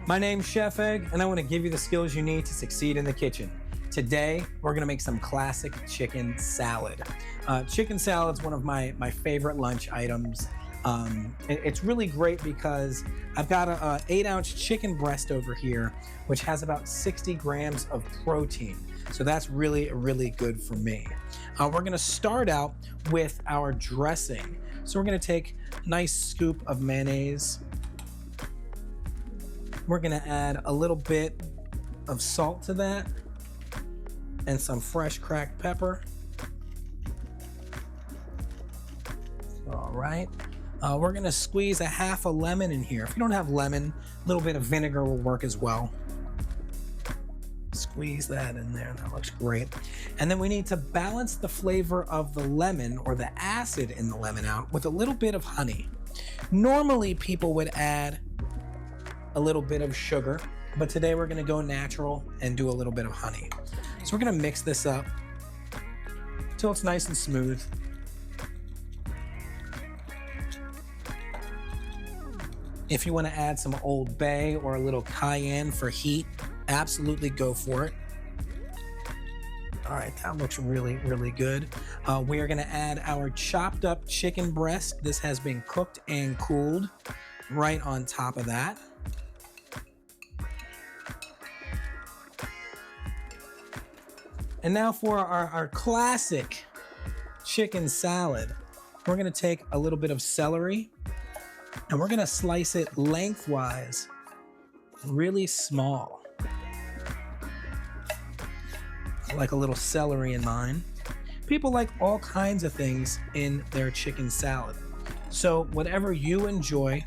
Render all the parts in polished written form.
My name's Chef Egg, and I want to give you the skills you need to succeed in the kitchen. Today, we're going to make some classic chicken salad. Chicken salad's one of my favorite lunch items. It's really great because I've got an 8-ounce chicken breast over here, which has about 60 grams of protein. So that's really good for me. We're going to start out with our dressing. So we're going to take a nice scoop of mayonnaise. We're going to add a little bit of salt to that and some fresh cracked pepper. All right. We're going to squeeze a half a lemon in here. If you don't have lemon, a little bit of vinegar will work as well. Squeeze that in there. That looks great. And then we need to balance the flavor of the lemon or the acid in the lemon out with a little bit of honey. Normally, people would add a little bit of sugar, but today we're going to go natural and do a little bit of honey. So we're going to mix this up until it's nice and smooth. If you want to add some Old Bay or a little cayenne for heat, absolutely go for it. All right, that looks really good. We are going to add our chopped up chicken breast. This has been cooked and cooled right on top of that. And now for our classic chicken salad, we're going to take a little bit of celery and we're going to slice it lengthwise, really small. I like a little celery in mine. People like all kinds of things in their chicken salad. So whatever you enjoy,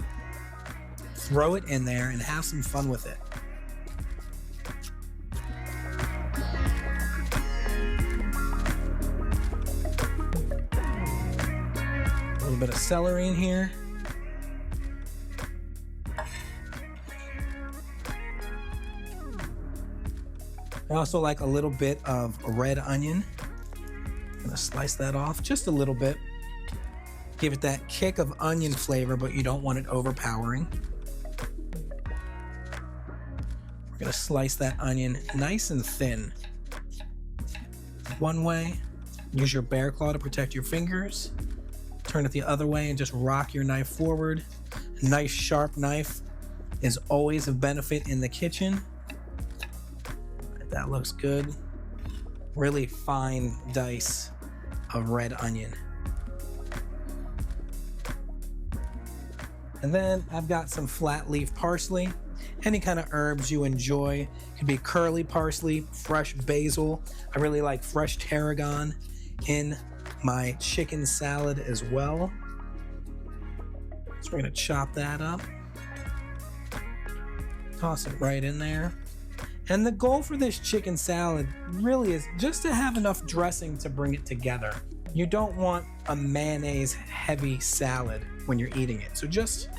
throw it in there and have some fun with it. A little bit of celery in here. I also like a little bit of red onion. I'm gonna slice that off just a little bit. Give it that kick of onion flavor, but you don't want it overpowering. We're gonna slice that onion nice and thin. One way, use your bear claw to protect your fingers. Turn it the other way and just rock your knife forward. A nice sharp knife is always a benefit in the kitchen. That looks good. Really fine dice of red onion. And then I've got some flat leaf parsley. Any kind of herbs you enjoy. Could be curly parsley, fresh basil. I really like fresh tarragon in my chicken salad as well. So we're gonna chop that up. Toss it right in there. And the goal for this chicken salad really is just to have enough dressing to bring it together. You don't want a mayonnaise heavy salad when you're eating it. So just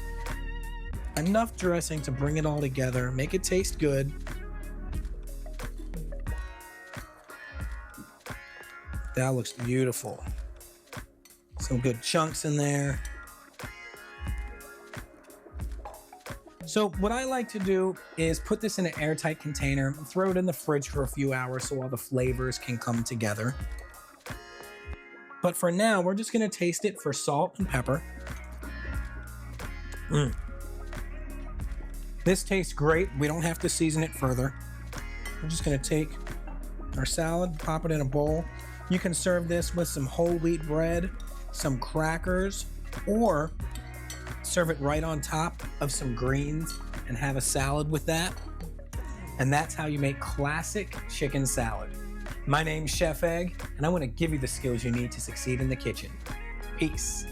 enough dressing to bring it all together, make it taste good. That looks beautiful. Some good chunks in there. So what I like to do is put this in an airtight container, throw it in the fridge for a few hours so all the flavors can come together. But for now, we're just gonna taste it for salt and pepper. This tastes great. We don't have to season it further. We're just gonna take our salad, pop it in a bowl. You can serve this with some whole wheat bread, some crackers, or serve it right on top of some greens and have a salad with that. And that's how you make classic chicken salad. My name's Chef Egg, and I want to give you the skills you need to succeed in the kitchen. Peace.